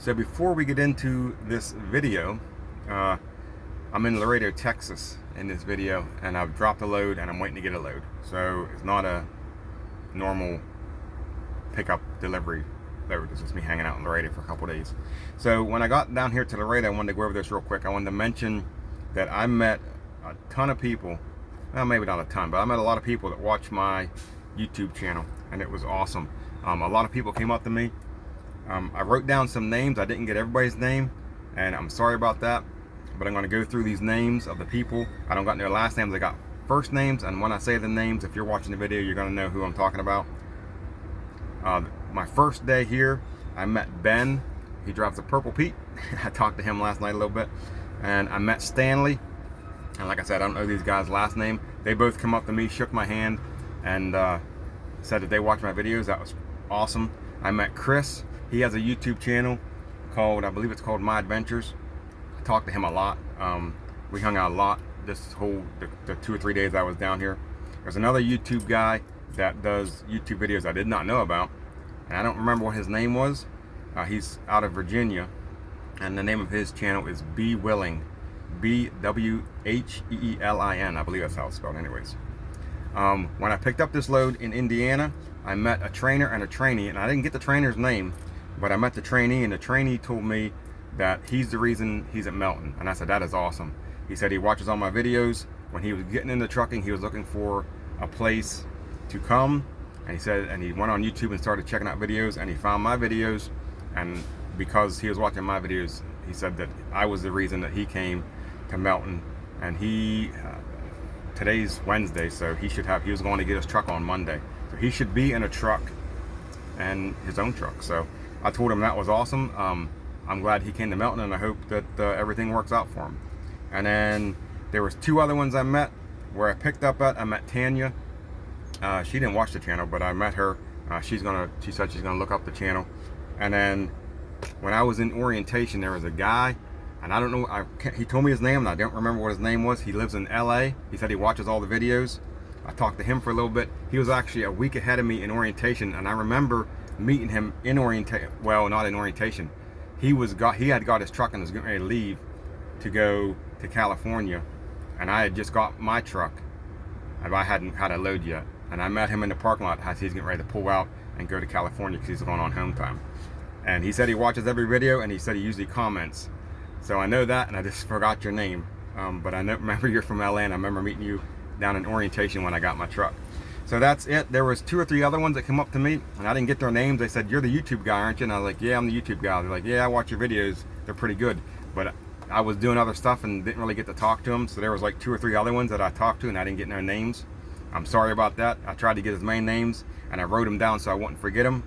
So before we get into this video, I'm in Laredo, Texas in this video, and I've dropped a load and I'm waiting to get a load. So it's not a normal pickup delivery load. It's just me hanging out in Laredo for a couple days. So when I got down here to Laredo, I wanted to go over this real quick. I wanted to mention that I met a ton of people, well, maybe not a ton, but I met a lot of people that watch my YouTube channel, and it was awesome. A lot of people came up to me. I wrote down some names. I didn't get everybody's name, and I'm sorry about that, but I'm going to go through these names of the people. I don't got their last names. I got first names, and when I say the names, if you're watching the video, you're going to know who I'm talking about. My first day here, I met Ben. He drives a Purple Pete. I talked to him last night a little bit. And I met Stanley. And like I said, I don't know these guys' last name. They both come up to me, shook my hand, and said that they watched my videos. That was awesome. I met Chris. He has a YouTube channel called, I believe it's called My Adventures. I talked to him a lot. We hung out a lot this whole, the 2 or 3 days I was down here. There's another YouTube guy that does YouTube videos I did not know about, and I don't remember what his name was. He's out of Virginia, and the name of his channel is Be Willing, B-W-H-E-E-L-I-N. I believe that's how it's spelled anyways. When I picked up this load in Indiana, I met a trainer and a trainee, and I didn't get the trainer's name, but I met the trainee, and the trainee told me that he's the reason he's at Melton. And I said, that is awesome. He said he watches all my videos. When he was getting into trucking, he was looking for a place to come, and he said, and he went on YouTube and started checking out videos, and he found my videos, and because he was watching my videos, he said that I was the reason that he came to Melton. And he today's Wednesday, so he was going to get his truck on Monday, so he should be in a truck, and his own truck. So I told him that was awesome. I'm glad he came to Melton, and I hope that everything works out for him. And then there was 2 other ones I met where I picked up at. I met Tanya. She didn't watch the channel, but I met her. She said she's gonna look up the channel. And then when I was in orientation, there was a guy, and I don't know, he told me his name, and I don't remember what his name was. He lives in LA. He said he watches all the videos. I talked to him for a little bit. He was actually a week ahead of me in orientation, and I remember meeting him in orientation. Well, not in orientation. He had got his truck and was getting ready to leave to go to California, and I had just got my truck, and I hadn't had a load yet. And I met him in the parking lot as he's getting ready to pull out and go to California because he's going on home time. And he said he watches every video, and he said he usually comments. So I know that, and I just forgot your name. But I remember you're from LA, and I remember meeting you down in orientation when I got my truck. So that's it. There was 2 or 3 other ones that come up to me, and I didn't get their names. They said, "You're the YouTube guy, aren't you?" And I was like, "Yeah, I'm the YouTube guy." They're like, "Yeah, I watch your videos. They're pretty good." But I was doing other stuff and didn't really get to talk to them. So there was like 2 or 3 other ones that I talked to, and I didn't get their names. I'm sorry about that. I tried to get his main names, and I wrote them down so I wouldn't forget them.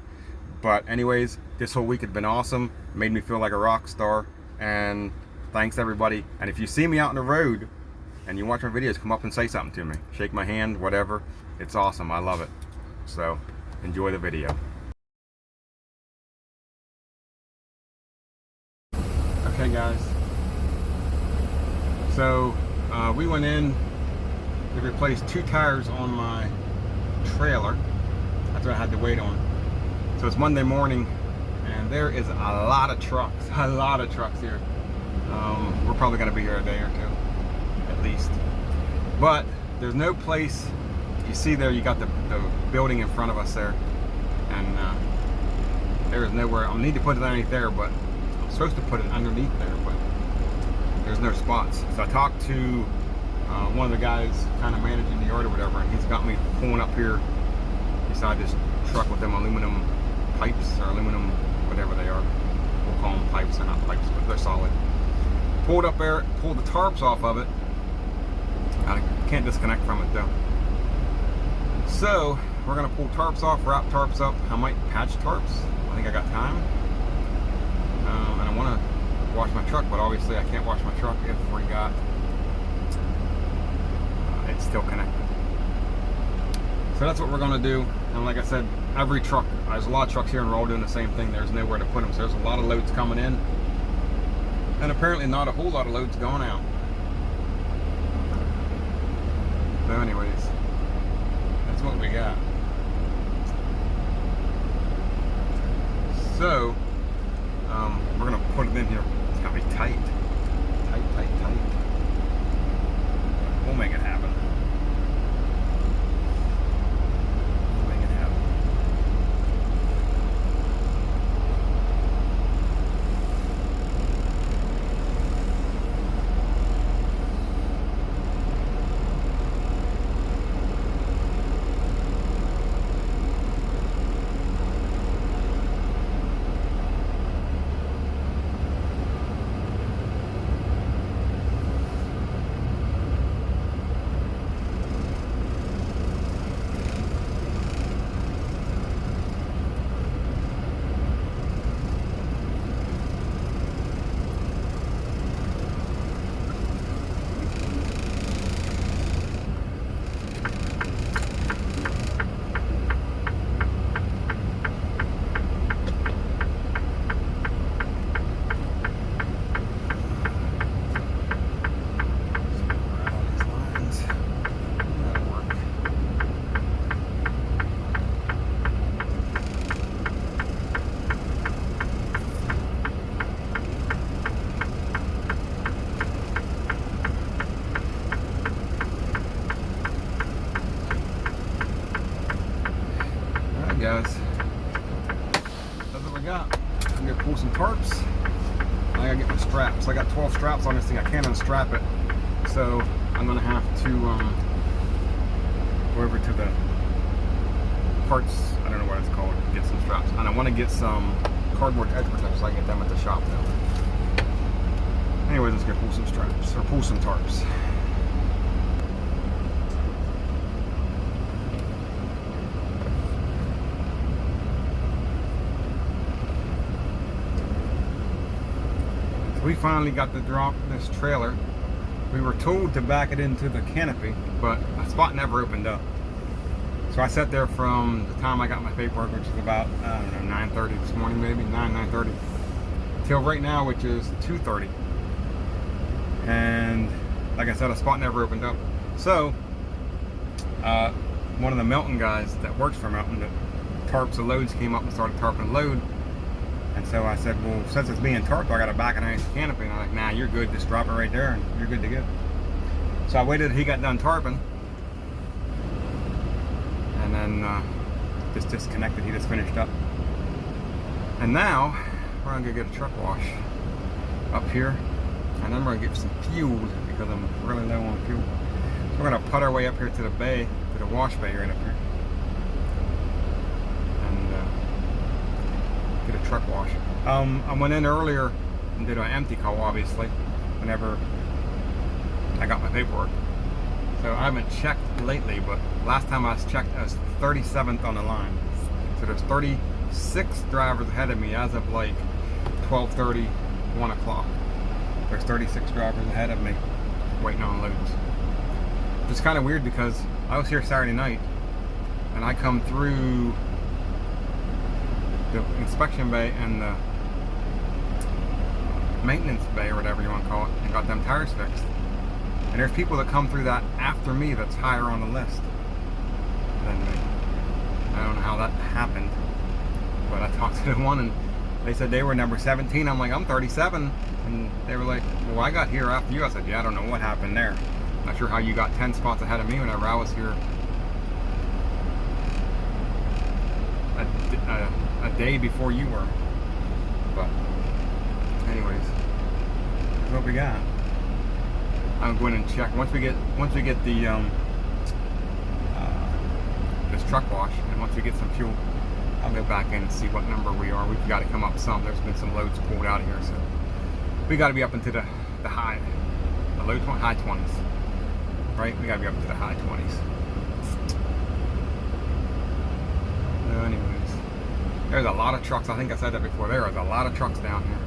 But anyways, this whole week had been awesome. Made me feel like a rock star. And thanks everybody. And if you see me out on the road and you watch my videos, come up and say something to me. Shake my hand, whatever. It's awesome. I love it. So enjoy the video. Okay guys. So we went in to replace 2 tires on my trailer. That's what I had to wait on. So it's Monday morning, and there is a lot of trucks here. We're probably going to be here a day or 2 at least, but there's no place. You see there, you got the building in front of us there, and there is nowhere. I need to put it underneath there, but I'm supposed to put it underneath there, but there's no spots. So I talked to one of the guys kind of managing the yard or whatever, and he's got me pulling up here beside this truck with them aluminum pipes, or aluminum whatever they are. We'll call them pipes. They're not pipes, but they're solid. Pulled up there, pulled the tarps off of it. I can't disconnect from it though. So we're gonna pull tarps off, wrap tarps up. I might patch tarps. I think I got time. And I want to wash my truck, but obviously I can't wash my truck if we got it's still connected. So that's what we're gonna do. And like I said, every truck, there's a lot of trucks here and we're all doing the same thing. There's nowhere to put them. So there's a lot of loads coming in, and apparently not a whole lot of loads going out. So anyways, that's what we got. So we're been here. It's gotta be tight. Tight. We'll make it happen. Guys, that's what we got. I'm gonna pull some tarps. I gotta get my straps. I got 12 straps on this thing. I can't unstrap it, so I'm gonna have to go over to the parts. I don't know what it's called. Get some straps, and I want to get some cardboard edge protectors so I can get them at the shop now. Anyways, let's go pull some straps or pull some tarps. We finally got to drop this trailer. We were told to back it into the canopy, but a spot never opened up. So I sat there from the time I got my paperwork, which is about, I don't know, 9:30 this morning, maybe 9:30, till right now, which is 2:30. And like I said, a spot never opened up. So one of the Melton guys that works for Melton, that tarps the loads, came up and started tarping the load. And so I said, well, since it's being tarped, I got to back it underneath the canopy. And I'm like, nah, you're good. Just drop it right there and you're good to go. So I waited till he got done tarping. And then just disconnected. He just finished up. And now we're going to go get a truck wash up here. And then we're going to get some fuel because I'm really low on fuel. So we're going to put our way up here to the bay, to the wash bay right up here. Get a truck wash. I went in earlier and did an empty call, obviously, whenever I got my paperwork. So I haven't checked lately, but last time I checked, I was 37th on the line. So there's 36 drivers ahead of me as of like 12:30, 1 o'clock. There's 36 drivers ahead of me waiting on loads. It's kind of weird because I was here Saturday night and I come through the inspection bay and the maintenance bay, or whatever you want to call it, and got them tires fixed. And there's people that come through that after me that's higher on the list than me. I don't know how that happened, but I talked to the one and they said they were number 17. I'm like, I'm 37. And they were like, well, I got here after you. I said, yeah, I don't know what happened there. Not sure how you got 10 spots ahead of me whenever I was here a day before you were. But anyways, that's what we got. I'm going and check once we get the this truck wash, and once we get some fuel, I'll go back in and see what number we are. We've got to come up some. There's been some loads pulled out of here, so we got to be up into the high, high 20s, right? We got to be up into the high 20s. So anyways, there's a lot of trucks. I think I said that before. There is a lot of trucks down here.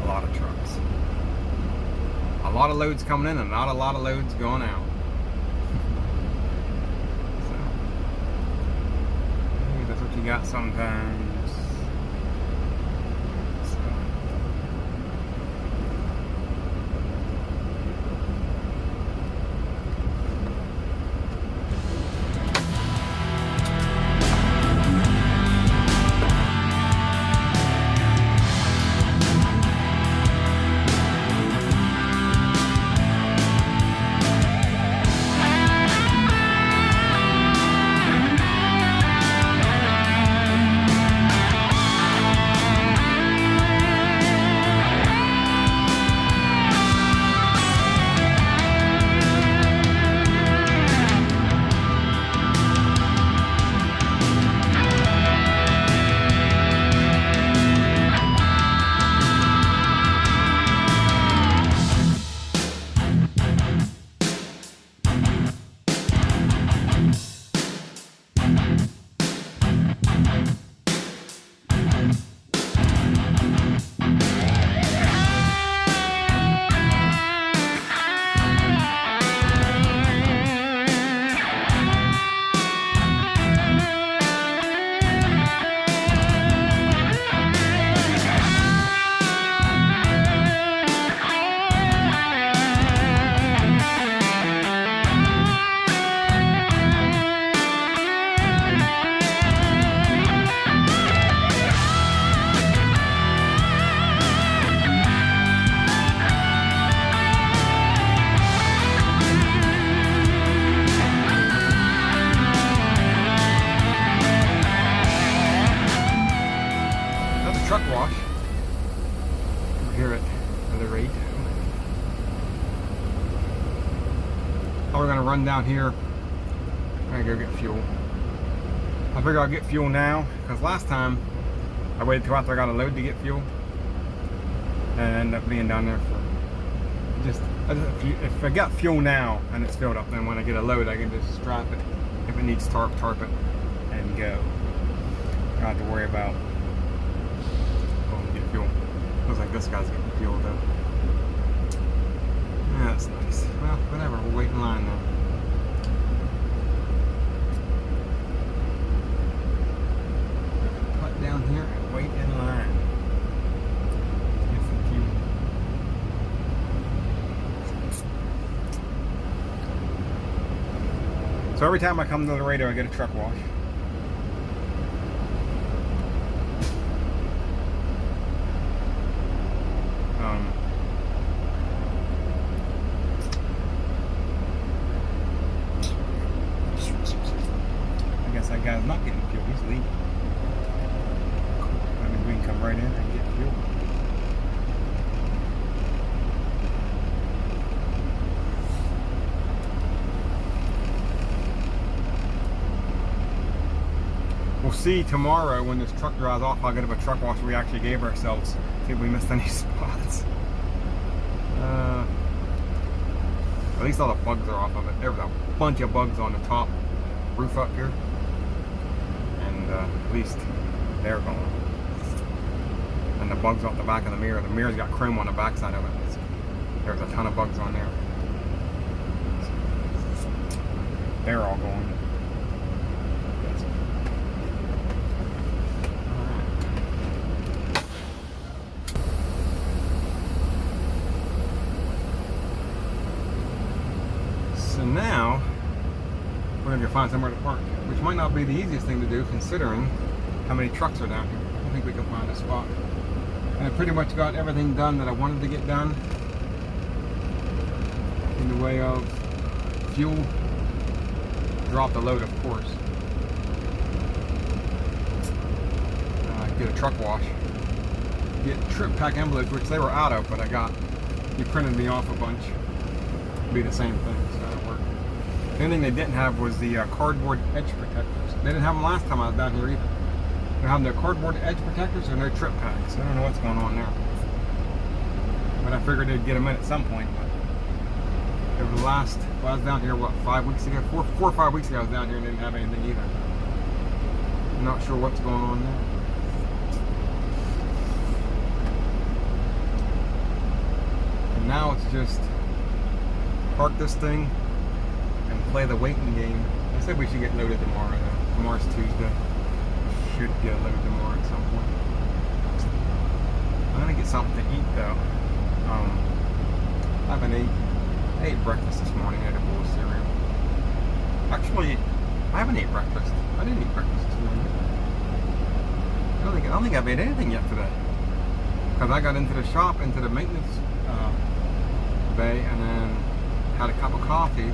A lot of trucks. A lot of loads coming in and not a lot of loads going out. So, hey, that's what you got sometimes. here at Laredo. We're gonna run down here. I'm gonna go get fuel. I figure I'll get fuel now because last time I waited till after I got a load to get fuel, and I ended up being down there for if I got fuel now and it's filled up, then when I get a load, I can just strap it. If it needs tarp it, and go. I don't have to worry about going to get fuel. Looks like this guy's getting fuel though. Yeah, that's nice. Well, whatever. We'll wait in line now. Put down here and wait in line. Get some fuel. So every time I come to Laredo, I get a truck wash. I guess that guy's not getting fuel, he's leaving. I mean, we can come right in and get fuel. We'll see tomorrow when this truck drives off how good of a truck wash we actually gave ourselves. See if we missed any spots. At least all the bugs are off of it. There was a bunch of bugs on the top roof up here. And at least they're gone. And the bugs off the back of the mirror. The mirror's got chrome on the back side of it. There's a ton of bugs on there. They're all gone. So now, we're going to find somewhere to park, which might not be the easiest thing to do considering how many trucks are down here. I don't think we can find a spot. And I pretty much got everything done that I wanted to get done in the way of fuel. Drop the load, of course. Get a truck wash. Get trip pack envelopes, which they were out of, but you printed me off a bunch. Be the same thing, so that'll work. The only thing they didn't have was the cardboard edge protectors. They didn't have them last time I was down here either. They have no cardboard edge protectors or no trip packs. I don't know what's going on there. But I figured they'd get them in at some point. But over the last, well, I was down here, what, 5 weeks ago? 4 or 5 weeks ago I was down here and didn't have anything either. I'm not sure what's going on there. And now it's just park this thing and play the waiting game. I said we should get loaded tomorrow though. Tomorrow's Tuesday. Should get loaded tomorrow at some point. I'm gonna get something to eat though. I ate breakfast this morning. I had a bowl of cereal. Actually, I haven't ate breakfast. I didn't eat breakfast this morning. I don't think I've ate anything yet today. Because I got into the shop, into the maintenance bay, and then had a cup of coffee,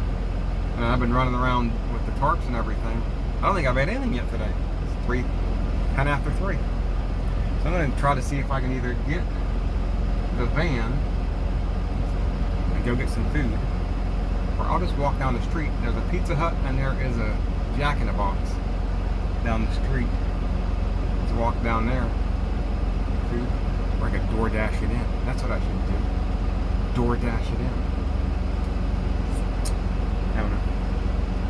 and I've been running around with the tarps and everything. I don't think I've had anything yet today. It's 10 after 3. So I'm going to try to see if I can either get the van and go get some food, or I'll just walk down the street. There's a Pizza Hut and there is a Jack in the Box down the street. Let's walk down there, get food, or I could DoorDash it in. That's what I should do. DoorDash it in. I don't know.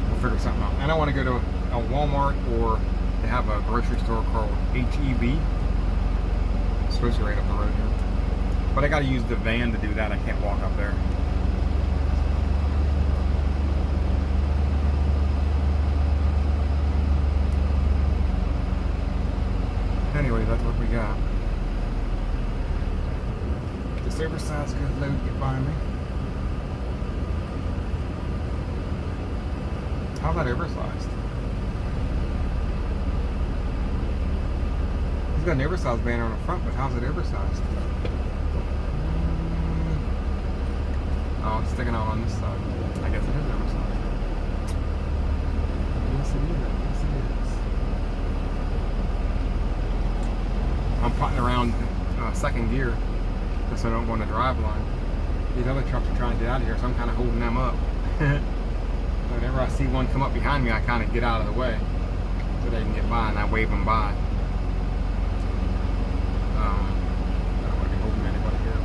We'll figure something out. And I want to go to a Walmart, or they have a grocery store called HEB. It's supposed to be right up the road here. But I got to use the van to do that. I can't walk up there. Anyway, that's what we got. This oversized good load get by me. How's that oversized? He's got an oversized banner on the front, but how's it oversized? Oh, it's sticking out on this side. I guess it is oversized. Yes, it is. Yes, it is. I'm putting around second gear. just so I don't go on the drive line. These other trucks are trying to get out of here, so I'm kind of holding them up. Whenever I see one come up behind me, I kind of get out of the way so they can get by, and I wave them by. I don't want to be holding anybody here.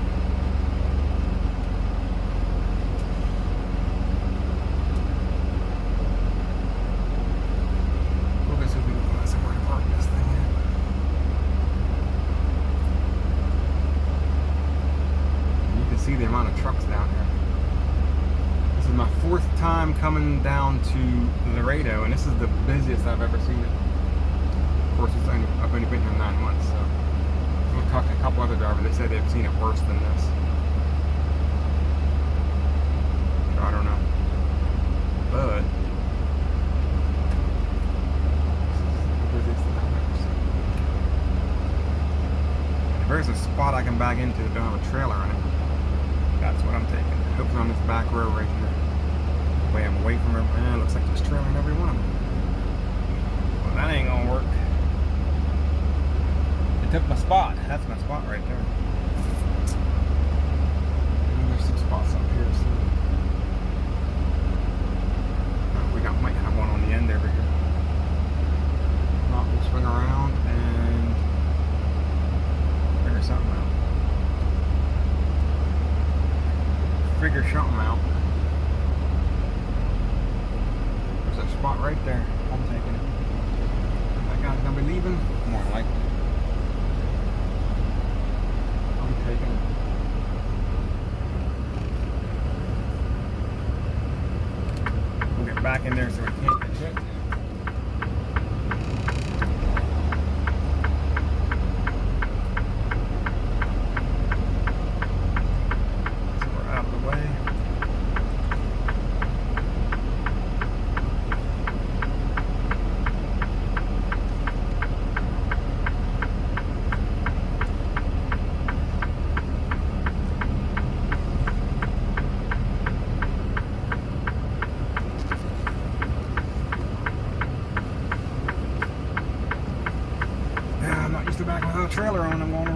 Well, this is we can find somewhere to park this thing in. You can see the amount of trucks down here. This is my 4th time coming down to Laredo, and this is the busiest I've ever seen it. Of course, I've only been here 9 months, so I've talked to a couple other drivers. They said they've seen it worse than this. So I don't know, but this is the busiest that I've ever seen. If there's a spot I can back into that don't have a trailer in it, that's what I'm taking. Hopefully on this back row right here. Way I'm away from everyone. It looks like there's trailer in every one of them. Well, that ain't gonna work. It took my spot. That's my spot right there. And there's some spots up here. So might have one on the end over here. Not, we'll swing around and figure something out. Figure something out. There's a spot right there. I'm taking it. That guy's gonna be leaving. More than likely. I'm taking it. We'll get back in there so we can't get hit. Back without a trailer on, I'm going